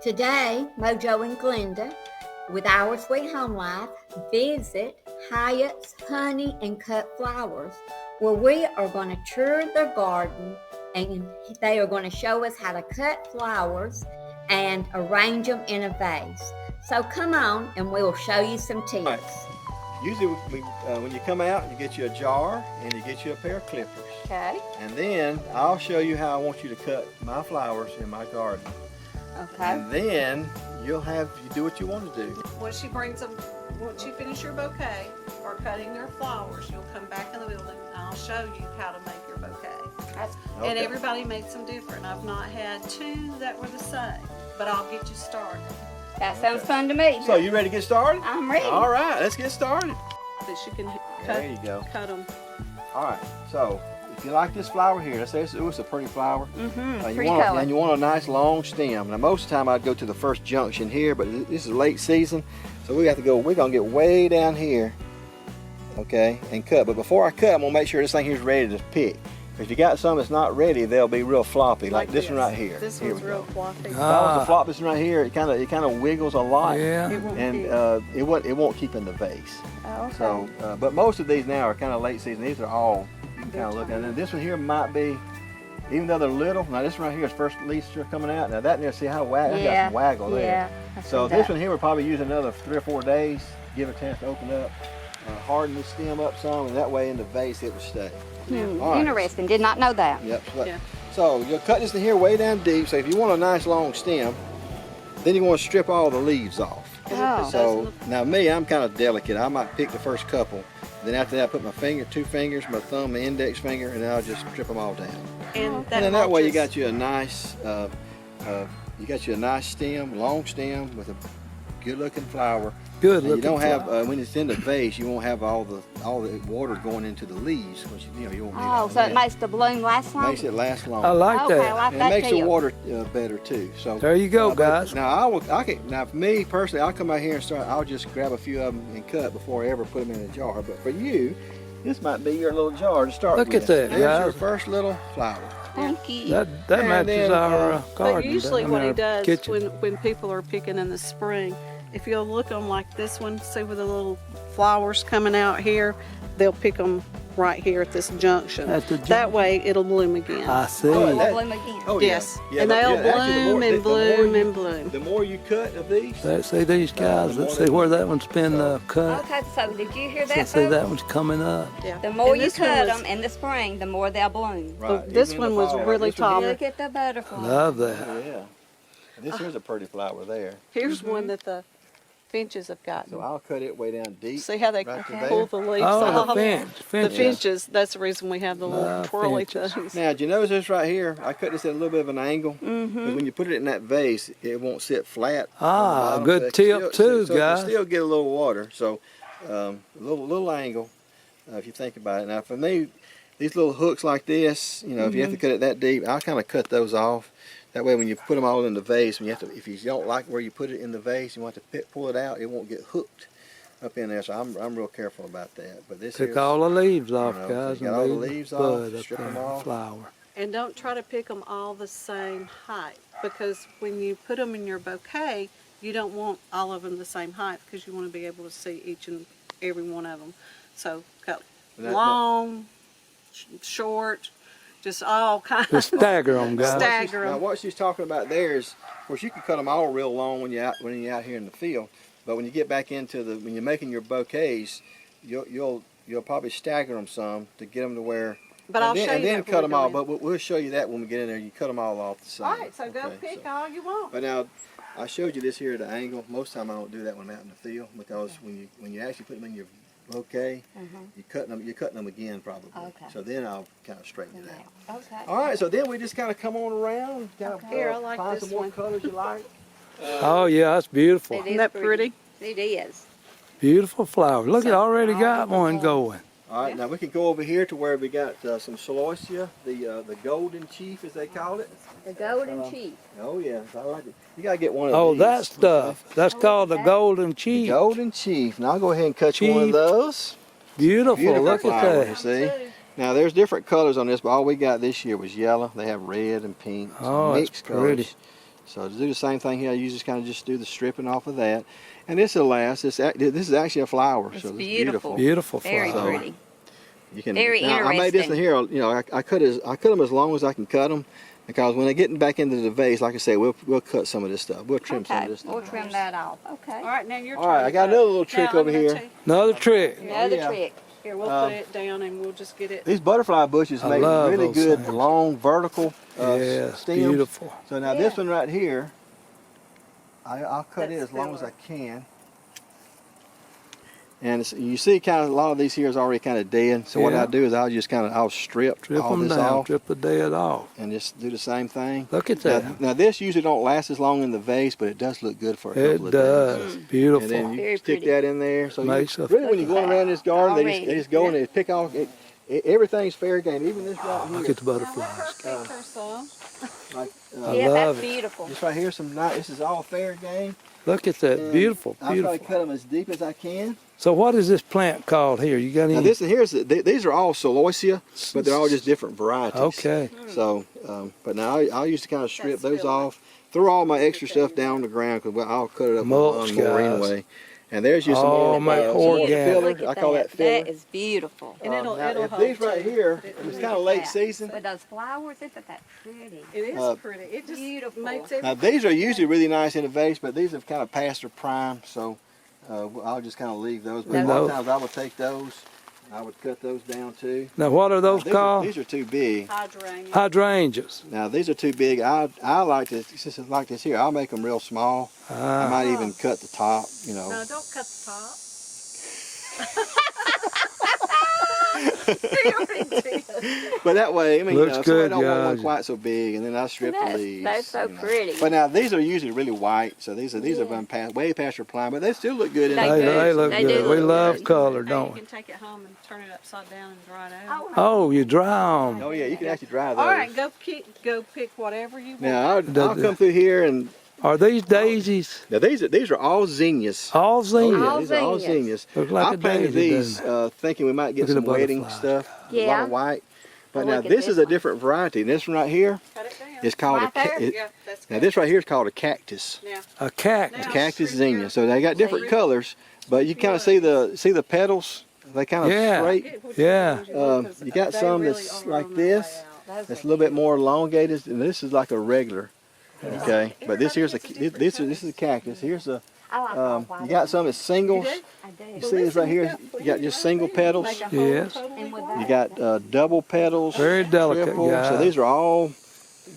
Today, Mojo and Glenda, with Our Sweet Home Life, visit Hyatt's Honey and Cut Flowers, where we are going to tour their garden and they are going to show us how to cut flowers and arrange them in a vase. So come on and we will show you some tips. Right. Usually when you come out, you get you a jar and you get you a pair of clippers. Okay. And then I'll show you how I want you to cut my flowers in my garden. Okay. And then you do what you want to do. Once you finish your bouquet or cutting your flowers, you'll come back in the building and I'll show you how to make your bouquet. Okay. And everybody makes them different. I've not had two that were the same, but I'll get you started. That sounds fun to me. So you ready to get started? I'm ready. All right, let's get started. That you can There you go. cut them. All right, so if you like this flower here, let's say it's a pretty flower. Pretty color. And you want a nice long stem. Now most of the time I'd go to the first junction here, but this is late season, so we're gonna get way down here, okay, and cut. But before I cut, I'm gonna make sure this thing here is ready to pick. If you got some that's not ready, they'll be real floppy, like this one right here. This Here one's we real go. floppy. If I was to flop this one right here, it kind of wiggles a lot. Yeah. It won't And pick. it won't keep in the vase. Oh, okay. So, but most of these now are kind of late season. These are all, you can kind of look at. And this one here might be, even though they're little, now this one right here is first leaves are coming out. Now that there, see how that's got some waggle there. Yeah. So this one here would probably use another 3 or 4 days, give it a chance to open up, harden the stem up some, and that way in the vase it will stay. All right. Interesting. Did not know that. Yep. Yeah. So you'll cut this in here way down deep. So if you want a nice long stem, then you want to strip all the leaves off. Oh. So now me, I'm kind of delicate. I might pick the first couple. Then after that, I put my two fingers, my thumb, my index finger, and then I'll just strip them all down. And And then that way you got you a nice, stem, long stem with a good-looking flower. Good And looking. you don't have flower. when it's in the vase, you won't have all the water going into the leaves, which you won't need Oh, all so that. it makes the bloom last longer? Makes it last longer. I like Okay, I that. like And that it makes the tip. water better too. So There you go, but guys. Now now for me personally, I'll come out here and start. I'll just grab a few of them and cut before I ever put them in a jar. But for you, this might be your little jar to start Look with. at that, There's your guys. first little flower. Thank you. That And matches then, our But garden. usually doesn't it? what he Our does kitchen. when people are picking in the spring, if you'll look them like this one, see where the little flowers coming out here, they'll pick them right here at this junction. At the That way it'll bloom again. I see. Oh, Will that- bloom again. Oh Yes. yeah. And they'll actually, the bloom and bloom you- and bloom. The more you cut of these, Let's see these guys. the Let's more see where they- that one's been cut. Okay, so did you hear that, Let's see that folks? one's coming up. Yeah. The more And you this one cut was- them in the spring, the more they'll bloom. right, this even in the one was fall. really This one tall. here- Look at the butterfly. Love that. Oh, yeah. And this here's a pretty flower there. Here's one that the finches have gotten. So I'll cut it way down deep. See how they right to pull there. the leaves Oh, off? the finch. The Finches. finches, that's the reason we have the little twirly finches. things. Now, did you notice this right here? I cut this at a little bit of an angle. Because when you put it in that vase, it won't sit flat. Ah, on the bottom. good So it tip still- too, so it guys. can still get a little water. So a little angle, if you think about it. Now, for me, these little hooks like this, if you have to cut it that deep, I'll kind of cut those off. That way, when you put them all in the vase, if you don't like where you put it in the vase, you want to pull it out. It won't get hooked up in there. So I'm real careful about that. But this Took here's- all the leaves off, know, guys, got and all the leave leaves the off, bud up strip there, them the off. flower. And don't try to pick them all the same height, because when you put them in your bouquet, you don't want all of them the same height, because you want to be able to see each and every one of them. So cut long, short, just all kinds. Just stagger them, guys. Stagger Now 'em. what she's talking about there is, of course, you can cut them all real long when you're out here in the field. But when you get back into when you're making your bouquets, you'll probably stagger them some to get them to where. But I'll show you and then that when cut we them go all. in. But we'll show you that when we get in there. You cut them all off the side. All right, so go Okay, pick so- all you want. But now, I showed you this here at the angle. Most of the time I don't do that when I'm out in the field, because when you actually put them in your bouquet, you're cutting them again probably. Okay. So then I'll kind of straighten it out. Okay. All right, so then we just kind of come on around, kind of Here, I like find this some more one. colors you like. Oh, yeah, that's beautiful. It Isn't that pretty? It is. Beautiful flower. Look, it already got Oh, one going. All right, now we can go over here to where we got some celosia, the golden chief as they call it. The golden chief. Oh yeah, I like it. You gotta get one of Oh, these. that stuff. That's called the that? golden The chief. golden chief. Now I'll go ahead and cut you one of Chief. those. Beautiful. Beautiful Look at flower, that. you see. Now there's different colors on this, but all we got this year was yellow. They have red and pink. Oh, some it's mixed pretty. colors. So to do the same thing here, you just do the stripping off of that, and this will last. This is actually a flower, It's so it's beautiful. Beautiful Very flower. pretty. You can. Very now, I made this in interesting. here. You know, I cut them as long as I can cut them, because when they get back into the vase, like I said, we'll cut some of this stuff. We'll trim some Okay, of this stuff. we'll trim that off. Okay. All right, now your turn. All right, I got another little trick Now, over I'm gonna here. take- Another trick. Another yeah. trick. Here, we'll put it down and we'll just get it. These butterfly bushes I make love really those good things. long vertical Yes, stems. beautiful. So now this one right here, I'll cut it That's as long as I filler. can. And you see kind of a lot of these here is already kind of dead. So what Yeah. I do is I'll strip Strip all them this down, off strip the dead off. and just do the same thing. Look at Now, that. now this usually don't last as long in the vase, but it does look good for a couple It of days. does. And Beautiful. then you Very stick pretty. that in there. So Makes a- really when you're going around this garden, they Already. just go and they pick off it. Everything's fair game. Even this right Look here. at the butterflies. Pick her some. Like, Yeah, love that's it. beautiful. this right here, this is all fair game. Look at that. And Beautiful, I'll try to beautiful. cut them as deep as I can. So what is this plant called here? You got Now any? these are all celosia, but they're all just different varieties. Okay. So, but now I'll used to kind of strip That's those filler. off, throw all my extra stuff down on the ground because I'll cut it up Mulch, on more guys. anyway. And there's just some Oh, more, my some more organic. filler. Look at I call that filler. That is beautiful. And it'll Now, if hold these right too. here, It- it's kind of late that. season. With those flowers, isn't that pretty? It is Uh, pretty. It just Beautiful. makes Now everything. these are usually really nice in a vase, but these have kind of passed their prime, so I'll just kind of leave those. But a lot of times I would take those, I would cut those down too. Now what are those These called? these are too big. Hydrangea. Hydrangeas. Now these are too big. I like this. Since it's like this here, I'll make them real small. I Ah, might even cut the top. You know. No, don't cut the top. But that way, I mean, Looks if somebody good, don't want one guys. quite so big, and then I strip the That's- leaves. that's so you know. pretty. But now these are usually really white, so these have been way past your prime, but they still look good in They the they, do. they look They do good. We look love good. color, Now don't you we? can take it home and turn it upside down and dry it out. Oh, you dry 'em. Oh yeah, you can actually dry those. All right, go pick whatever you want. Now I'll come through here and Are these daisies? now these are all zinnias. All Oh, zinnias? yeah, All these are all zinnias. zinnias. Look like I a planted daisy, these doesn't thinking we might get Look at some the wedding butterflies. stuff. A lot Yeah. of white. But Oh, now look at this this is a one. different variety. This one right here Cut it down. is called Right there? Yeah, that's now good. this right here is called a cactus. Now, A cactus. Now- Cactus zinnia. So they got different See? colors, but you kind of see the petals. They kind of Yeah. straight. get which Yeah. ones you want, 'cause You got they some really that's are like on their this. way out. Those That's a are little bit cute. more elongated, and this is like a regular. Okay, but this here's Everybody gets a different this is a cactus. Here's a I like all white. you got some that's singles. do? I do. You see this right here? You got just single petals. Make a whole Yes. totally And with white. You got double petals. Very delicate, triple. So guys. these are all Well,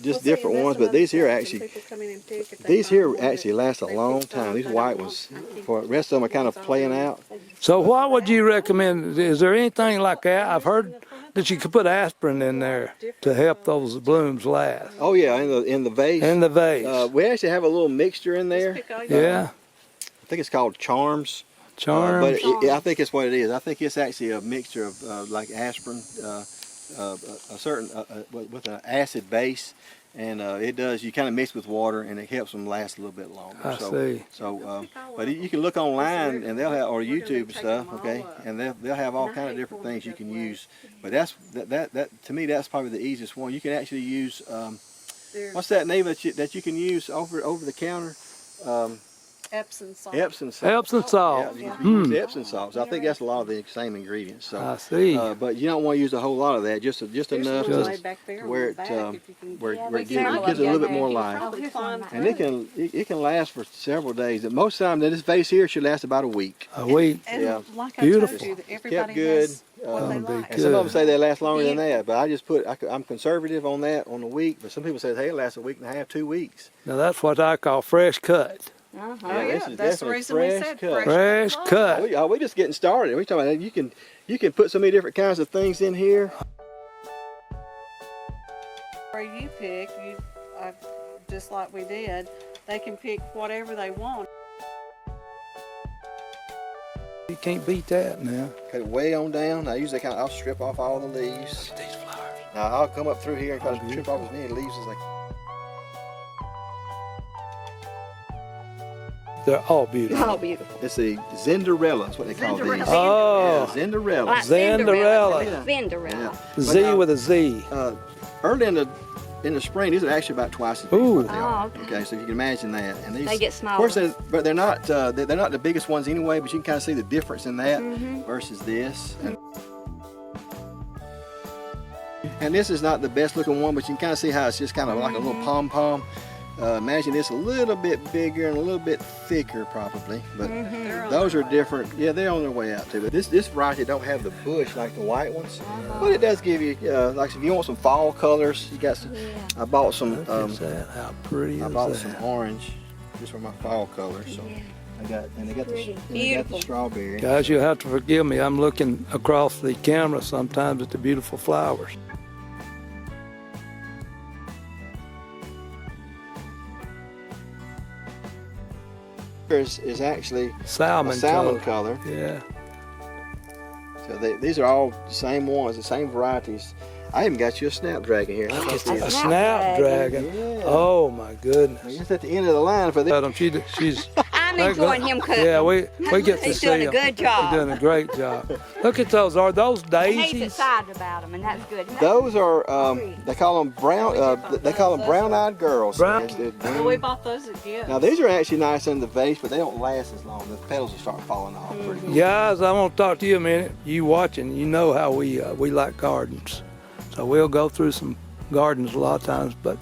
just see, different that's ones, but another these here thing. actually People come in and pick if they these find here one that actually last a they long picked time. on, These they white don't ones, want. I keep for the rest of them are kind of playing out. So what would you recommend? Is there anything like that? I've heard that you could put aspirin in there to help those blooms last. Oh yeah, in the vase. In the vase. We actually have a little mixture in there. Pick all your- Yeah. I think it's called Charms. Charms. But I think it's what it is. I think it's actually a mixture of like aspirin, a certain with an acid base, and it does. You kind of mix with water, and it helps them last a little bit longer. I so, see. So, but you can look online, and they'll have or We're gonna YouTube and take stuff. them all Okay, up. and they'll have all kind of different things you can use. But that to me that's probably the easiest one. You can actually use There's what's that name that you can use over the counter? Epsom salt. Epsom salt. Epsom Yeah, salt. you can use Epsom salts. I think that's a lot of the same ingredients. So, I see. but you don't want to use a whole lot of that. Just There's enough one to way back there on where the it back, where if you can- where Yeah, it we gives, can it look gives it a little bit down more there. life. Probably here's climb one And it can last for several days. And most of the time, this vase here should last about a week. A week. And Yeah. like I Beautiful. told you, that Kept everybody good. has what they That'd be like. And some of them Good. say they last longer than that, but I just I'm conservative on that on the week. But some people say, hey, it lasts a week and a half, 2 weeks. Now that's what I call fresh cut. Uh-huh. Oh Yeah, yeah, this is that's the definitely reason we fresh said cut. Fresh cut. We just getting started. We talking about you can put so many different kinds of things in here. Where you pick, just like we did, they can pick whatever they want. You can't beat that now. Cut it way on down. I usually I'll strip off all the leaves. These flowers. Now I'll come up through here and try to strip off as many leaves as I can. They're all beautiful. Oh, beautiful. It's a Zinderella, that's what they call these. Zinderella. Oh, Yeah, Zinderella. Like Cinderella. Cinderella. Yeah. Cinderella. But Z now, with a Z. early in the in the spring, these are actually about twice as big Ooh. as what they are. Oh, okay. Okay, so you can imagine that. And these, They get of course, smaller. they're not the biggest ones anyway. But you can kind of see the difference in that versus this. And this is not the best looking one, but you can kind of see how it's just kind of like a little pom pom. Imagine this a little bit bigger and a little bit thicker probably, but those are different. Yeah, they're on their way out too. But this variety don't have the bush like the white ones, but it does give you like if you want some fall colors, you got some. I bought some. Look at that. How pretty I is bought that? some orange, just for my fall colors. So I got and they got the strawberry. Guys, you'll have to forgive me. I'm looking across the camera sometimes at the beautiful flowers. Is actually Salmon, a salmon color. Yeah. So these are all the same ones, the same varieties. I even got you a snapdragon here. How about A this? snapdragon. Yeah. Oh my goodness. Just at the end of the line for this. She's I'm enjoying him cooking. yeah, we get to He's see doing a him. good job. He's doing a great job. Look at those. Are those He's daisies? excited about them, and that's good. Those are they call them brown-eyed girls. Brown- Yes, they're Well, we bought those at Gibbs. Now these are actually nice in the vase, but they don't last as long. The petals will start falling off pretty quick. Guys, I want to talk to you a minute. You watching, you know how we like gardens. So we'll go through some gardens a lot of times, but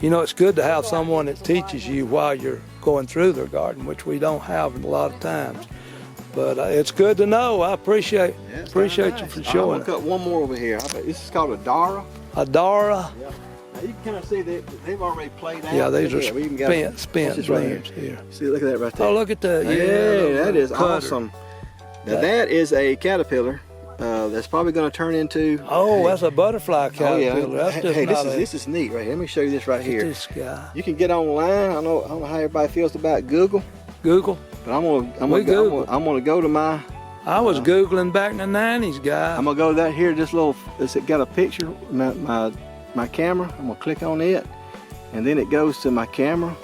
you know, it's good to have someone that teaches you while you're going through their garden, which we don't have a lot of times. But it's good to know. I appreciate you for I'm showing gonna cut one more over here. This is called a Dara. Adara. Yeah. Now you can kind of see that they've already played out. Yeah, these Look are at that. We even got spent what's this right blooms here. See, look at that right there. Oh, look at that. Yeah, Hey, that is cutter. awesome. Now that is a caterpillar that's probably going to turn into. Oh, hey, that's a butterfly oh yeah. caterpillar. That's just Hey, not this is neat right here. Let me show you this right look at here. this guy. You can get online. I don't know how everybody feels about Google, Google. but I'm We Google. gonna go to my. I was Googling back in the 90s, guy. I'm gonna go to that here. This little. It's got a picture. My camera. I'm gonna click on it, and then it goes to my camera.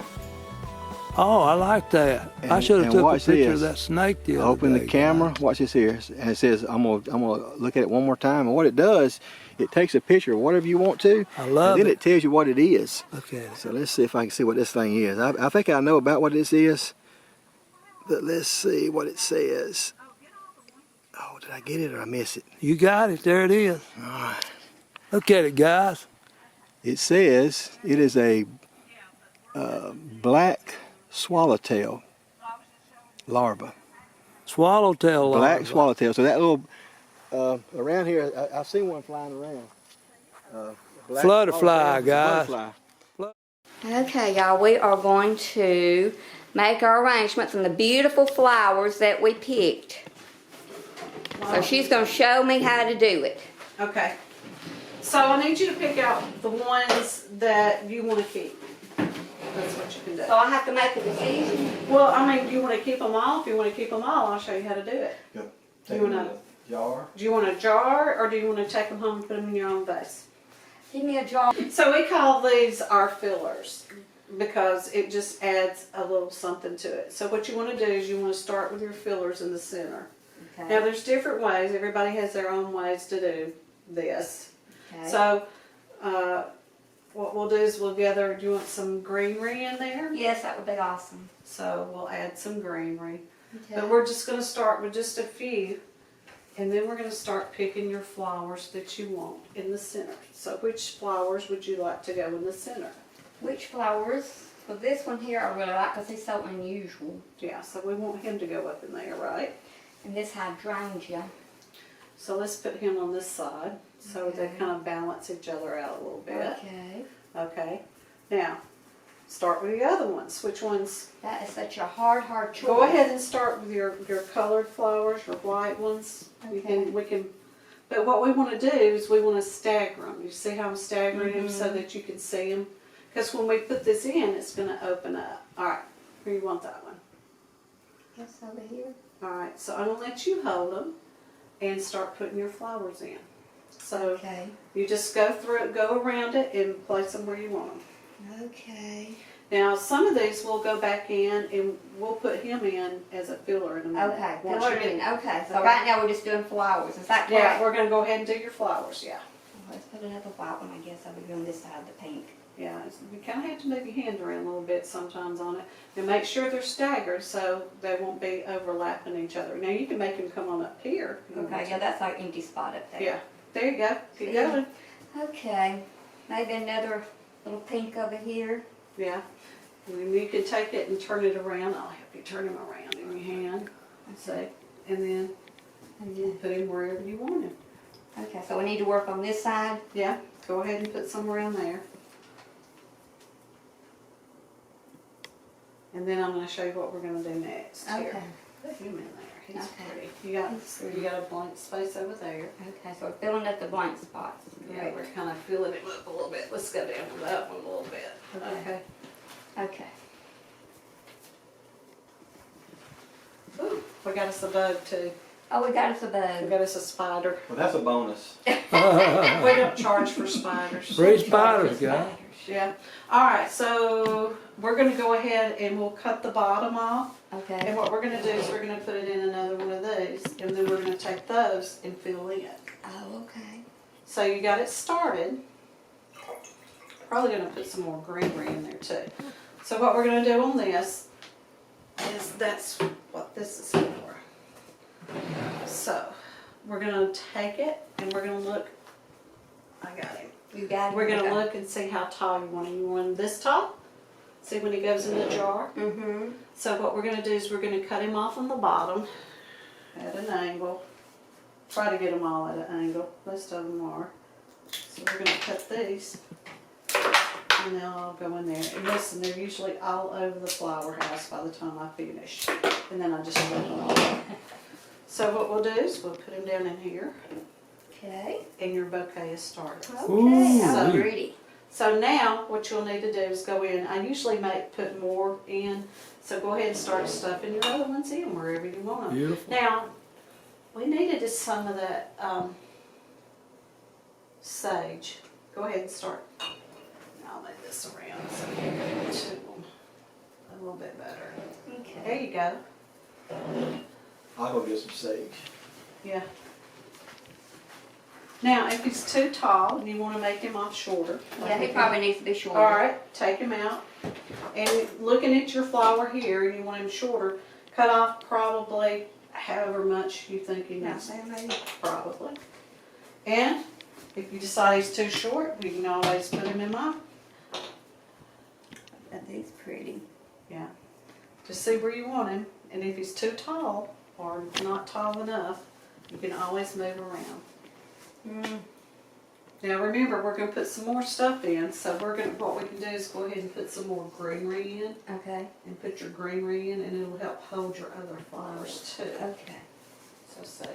Oh, I like that. I And- should have and took a watch picture this. of that snake the other Open the day, camera. guys. Watch this here. And it says I'm gonna look at it one more time. And what it does, it takes a picture of whatever you want to. I love and then it. it tells you what it is. Look at it. So let's see if I can see what this thing is. I think I know about what this is. But let's see what it says. Oh, did I get it or I miss it? You got it. There it is. All right. Look at it, guys. It says it is a black swallowtail larva. Swallowtail Black larva. swallowtail. So that little around here, I've seen one flying around. Black Flutterfly, swallowtail, guys. butterfly. Okay, y'all, we are going to make our arrangements on the beautiful flowers that we picked. So she's going to show me how to do it. Okay. So I need you to pick out the ones that you want to keep. That's what you can do. So I have to make a decision. Well, I mean, do you want to keep them all? If you want to keep them all, I'll show you how to do it. Yep. Do you want jar? Do you want a jar, or do you want to take them home and put them in your own vase? Give me a jar. So we call these our fillers because it just adds a little something to it. So what you want to do is you want to start with your fillers in the center. Okay. Now there's different ways. Everybody has their own ways to do this. Okay. So what we'll do is we'll gather, do you want some greenery in there? Yes, that would be awesome. So we'll add some greenery. Okay. But we're just going to start with just a few. And then we're going to start picking your flowers that you want in the center. So which flowers would you like to go in the center? Which flowers? Well, this one here I really like because he's so unusual. Yeah, so we want him to go up in there, right? And this hydrangea. So let's put him on this side so they Okay. kind of balance each other out a little bit. Okay. Okay. Now, start with the other ones. Which ones? That is such a hard choice. Go ahead and start with your colored flowers, your white ones. Okay. We can, but what we want to do is we want to stagger them. You see how I'm staggering them so that you can see them? Because when we put this in, it's going to open up. All right, where you want that one? Yes, over here. All right, so I'm going to let you hold them and start putting your flowers in. So Okay. you just go through it, go around it, and place them where you want them. Okay. Now, some of these we'll go back in and we'll put him in as a filler in a minute. Okay. Once Pillar you get- in. Okay. So Okay. right now we're just doing flowers. Is that correct? Yeah, we're going to go ahead and do your flowers, yeah. Let's put another white one. I guess I'll be on this side, the pink. Yeah, you kind of have to move your hand around a little bit sometimes on it. And make sure they're staggered so they won't be overlapping each other. Now you can make them come on up here. if you want Okay, to. yeah, that's our empty spot up there. Yeah, there you go. Keep See? going. Okay, maybe another little pink over here. Yeah. And then you can take it and turn it around. I'll help you turn him around in your hand. See? And then put him wherever you want him. Okay, so we need to work on this side. Yeah, go ahead and put some around there. And then I'm going to show you what we're going to do next. Here. Okay. Put him in there. He's Okay. pretty. You got a blank space over there. Okay, so we're filling up the blank spots. Yeah, Great. we're kind of filling it up a little bit. Let's go down to that one a little bit. Okay. Okay. Ooh, we got us a bug too. Oh, we got us a We bug. got us a spider. Well, that's a bonus. We don't charge for spiders. Free spiders, guys. Yeah. All right, so we're going to go ahead and we'll cut the bottom off. And Okay. what we're going to do is we're going to put it in another one of these, and then we're going to take those and fill in. Oh, okay. So you got it started. Probably going to put some more greenery in there too. So what we're going to do on this is that's what this is for. So we're going to take it and we're going to look. I got him. You got it? We're going to Okay. look and see how tall you want him. You want him this tall? See when he goes in the jar? Mm-hmm. So what we're going to do is we're going to cut him off on the bottom at an angle. Try to get them all at an angle. Most of them are. So we're going to cut these. And they'll all go in there. And listen, they're usually all over the flower house by the time I finish. And then I just put them all. So what we'll do is we'll put him down in here. Okay. And your bouquet is started. Okay, how So- pretty. So now what you'll need to do is go in. I usually put more in. So go ahead and start stuffing your other ones in wherever you want them. Beautiful. Now, we needed just some of that sage. Go ahead and start. I'll move this around so you can get to them a little bit better. Okay. There you go. I'll go get some sage. Yeah. Now, if he's too tall and you want to make him off shorter. Yeah, he probably needs to be shorter. All right, take him out. And looking at your flower here, and you want him shorter, cut off probably however much you think he needs. Not there, maybe. Probably. And if you decide he's too short, you can always put him in mine. That is pretty. Yeah. Just see where you want him. And if he's too tall or not tall enough, you can always move around. Mm. Now remember, we're going to put some more stuff in. So what we can do is go ahead and put some more greenery in. Okay. And put your greenery in, and it'll help hold your other flowers too. Okay. So see.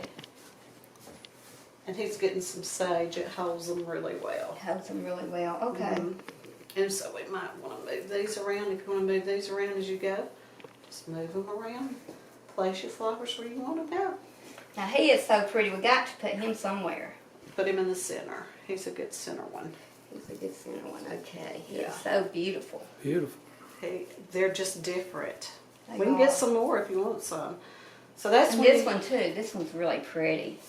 And he's getting some sage. It holds them really well. Holds them really well. Okay. Mhm. And so we might want to move these around. If you want to move these around as you go, just move them around. Place your flowers where you want to go. Now he is so pretty. We got to put him somewhere. Put him in the center. He's a good center one. He's a good center one. Okay. He Yeah. is so beautiful. Beautiful. They're just different. They We can get are. some more if you want some. So that's And when this you- one too. This one's really pretty.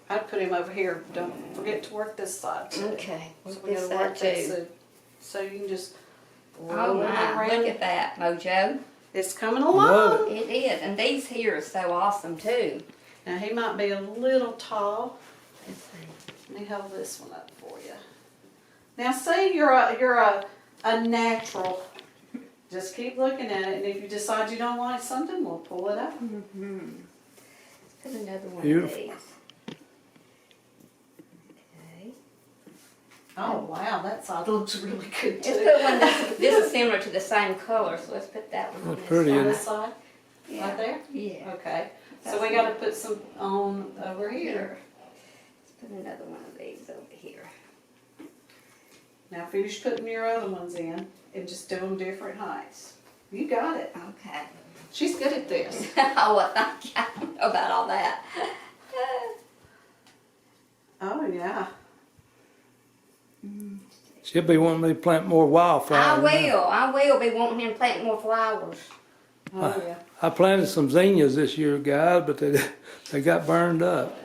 I'd put him over here. Don't forget to work this side too. Okay. So Work we this gotta work side that too. so you can just Oh roll it my! around. Look at that, Mojo. It's coming Love along. It is, and these here are so awesome too. Now he might be a little tall. Let's see. Let me hold this one up for you. Now say you're a natural. Just keep looking at it, and if you decide you don't like something, we'll pull it out. Mm-hmm. Let's put another one Beautiful. of these. Okay. Oh wow, that side looks really good Let's too. put one this is similar to the same color, so let's put that one on That's this pretty, On side. isn't this side, Yeah. right there. Yeah. Okay. So That's we good. got to put some on over here. Let's put another one of these over here. Now finish putting your other ones in, and just do them different heights. You got it. Okay. She's good at this. Oh, well, thank you. I don't know about all that. Oh yeah. She'll be wanting me to plant more I wildflowers. now. will. I will be wanting him to plant more flowers. Oh yeah. I planted some zinnias this year, guys, but they got burned up.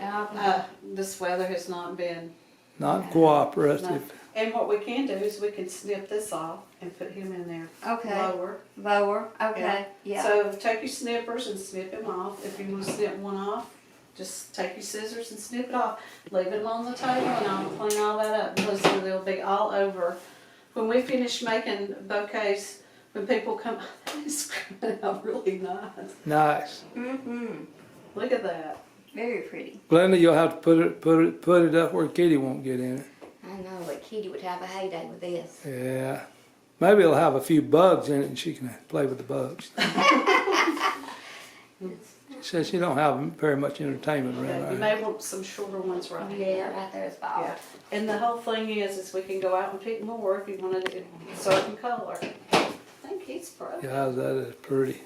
This weather has not been. Not cooperative. And what we can do is we can snip this off and put him in there Okay. lower. Lower. Okay. Yeah. So take your snippers and snip him off. If you want to snip one off, just take your scissors and snip it off. Leave it on the table and I'll clean all that up because they'll be all over. When we finish making bouquets, when people come, it's coming out really nice. Nice. Mhm. Look at that. Very pretty. Glenda, you'll have to put it up where Kitty won't get in it. I know, but Kitty would have a heyday with this. Yeah. Maybe it'll have a few bugs in it and she can play with the bugs. She says she don't have very much entertainment around You her. may want some shorter ones right here. Yeah, right there is bald. Yeah. And the whole thing is we can go out and pick more if you want to do a certain color. I think he's broken. Yeah, that is pretty.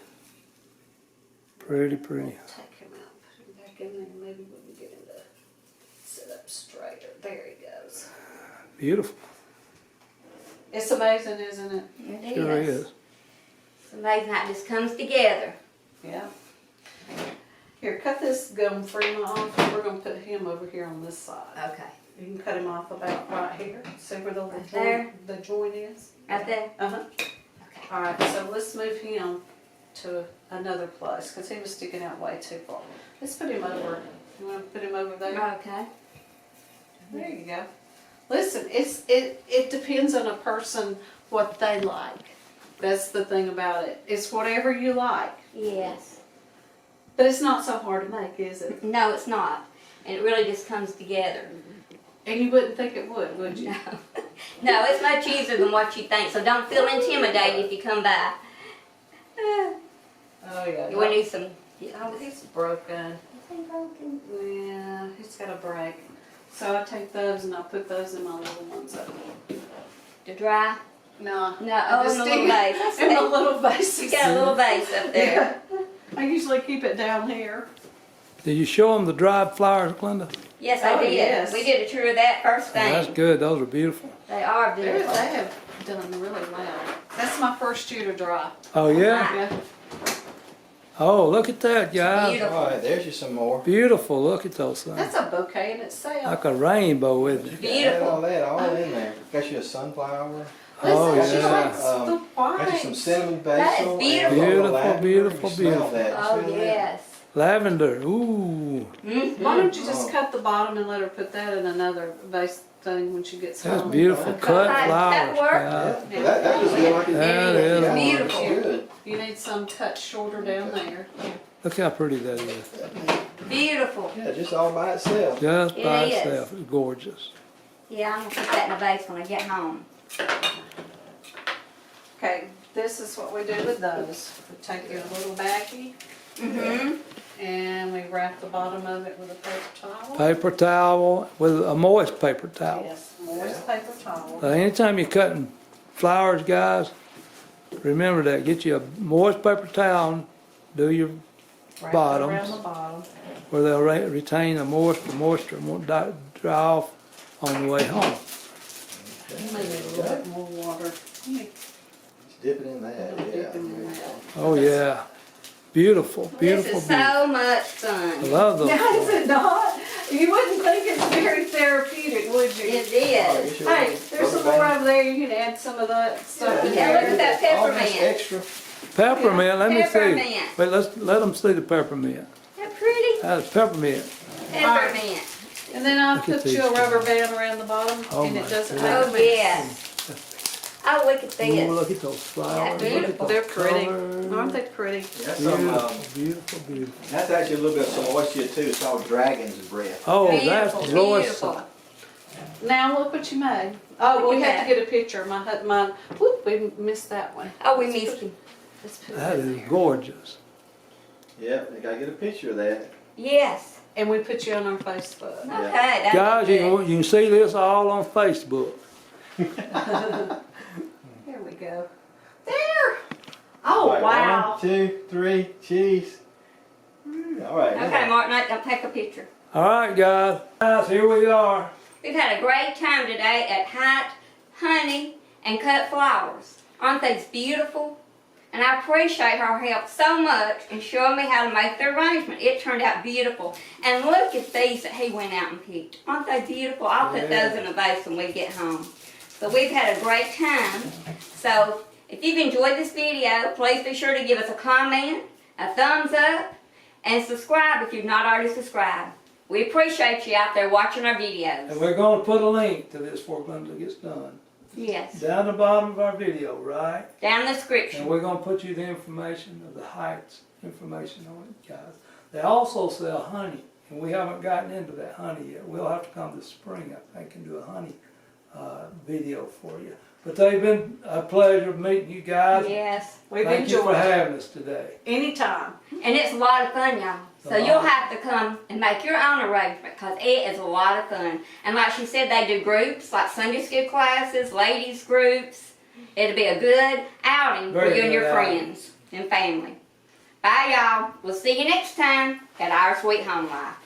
Pretty, pretty. Take him out, put him back in there. Maybe we can get him to sit up straighter. There he goes. Beautiful. It's amazing, isn't it? It Sure is. It's amazing how it just comes together. Yeah. Here, cut this gum frame off. We're going to put him over here on this side. Okay. You can cut him off about right here. See where the Right there? joint, the joint is? Right there? Uh-huh. Okay. All right, so let's move him to another place because he was sticking out way too far. Let's put him over. You want to put him over there? Okay. There you go. Listen, it depends on a person what they like. That's the thing about it. It's whatever you like. Yes. But it's not so hard to make, is it? No, it's not. And it really just comes together. And you wouldn't think it would you? No. No, it's much easier than what you think, so don't feel intimidated if you come by. Oh yeah. You want to do some... Oh, he's broken. Is he broken? Yeah, he's got a break. So I take those and I put those in my little ones up. To dry? No. No, oh, in the little vase. In the little vase. You got a little vase up there. Yeah. I usually keep it down here. Did you show them the dried flowers, Glenda? Yes, I Oh, did. yes. We did a tour of that first thing. That's good. Those are beautiful. They are They beautiful. have done really well. That's my first year to dry. Oh, yeah? Yeah. Oh, look at that, guys. Beautiful. All right, there's you some more. Beautiful. Look at those things. That's a bouquet in itself. Like a rainbow, isn't it? Add all that all in there. Got you a sunflower. Oh, Listen, she yeah. likes the Got you some white. cinnamon That is basil. beautiful. and Beautiful, lavender. beautiful, You smell beautiful. that. You Oh, smell that? yes. Lavender. Ooh. Mm-hmm. Why don't you just Oh. cut the bottom and let her put that in another vase thing when she gets That's home? beautiful. Cut That flowers. work? guys. Yeah, that just look like That is yeah, beautiful. it's good. You need some cut shorter down there. Look how pretty that is. Beautiful. Yeah, just all by itself. Just by It is. itself. It's gorgeous. Yeah, I'm going to put that in a vase when I get home. Okay, this is what we do with those. We take your little baggie Mm-hmm. and we wrap the bottom of it with a paper towel. Paper towel with a moist paper towel. Yes, moist paper towel. Anytime you're cutting flowers, guys, remember that. Get you a moist paper towel. Do your Wrap it bottoms. around the bottom. where they'll retain the moisture and won't dry off on the way home. Maybe a little bit more water. Just dip it in that. Dip Yeah. in that. Oh yeah, beautiful, beautiful, This is beautiful. so much I fun. love those. Now, is it not? You wouldn't think it's very therapeutic, would you? It Oh, you is. should Hey, have there's some rubber more band. over there. You can add some of that stuff in Yeah, there. look at that All this peppermint. extra. Peppermint. Let me see. Peppermint. Wait, let them see the peppermint. That pretty That's peppermint. peppermint. And then I'll Look at put you a these rubber band around the bottom, Oh and my it doesn't goodness. make Oh, a mess. yes. Oh, look at this. Ooh, look at those flowers. Yeah, Look at Beautiful. those They're pretty. colors. Aren't they pretty? That's some. Beautiful, beautiful, beautiful. That's actually a little bit of some moisture too. It's called dragon's breath. Oh, Beautiful, that's joyous. beautiful. Now look what you made. Oh, Look we at have that. to get a picture. Mine. Whoop, we missed that one. Oh, we missed him. Let's put That it is in there. gorgeous. Yep, you gotta get a picture of that. Yes. And we put you on our Facebook. Okay, Yeah. that's Guys, you good. can see this all on Facebook. Here we go. There. Oh, Right, wow. 1, 2, 3, cheese. All right. Okay, Martin, I'll take a picture. All right, guys. Guys, here we are. We've had a great time today at Height, Honey, and Cut Flowers. Aren't these beautiful? And I appreciate her help so much in showing me how to make the arrangement. It turned out beautiful. And look at these that he went out and picked. Aren't they beautiful? I'll put Yeah. those in a vase when we get home. but we've had a great time. So if you've enjoyed this video, please be sure to give us a comment, a thumbs up, and subscribe if you've not already subscribed. We appreciate you out there watching our videos. And we're going to put a link to this before Glenda gets done. Yes, Down the bottom of our video, right? down in the And description. we're going to put you the information of the heights, information on it, guys. They also sell honey, and we haven't gotten into that honey yet. We'll have to come this spring, I think, and do a honey video for you. But they've been a pleasure meeting you guys. Yes, We've Thank you for enjoyed it. having us today. Anytime. and it's a lot of fun, y'all. So you'll have to come and make your own arrangement because it is a lot of fun. And like she said, they do groups like Sunday school classes, ladies groups. It'll be a good outing for Very you and your good outing. friends and family. Bye, y'all. We'll see you next time at Our Sweet Home Life.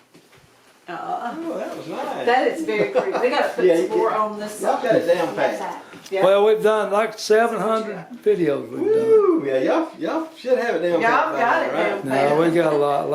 Oh, that was nice. That is very pretty. We gotta put Yeah, some you more did. on this Y'all side. got it down That's pat. right. Yeah. Well, we've done like 700 videos we've done. Woo! Yeah, y'all should have it down pat. Y'all got it right? down pat. No, we got a lot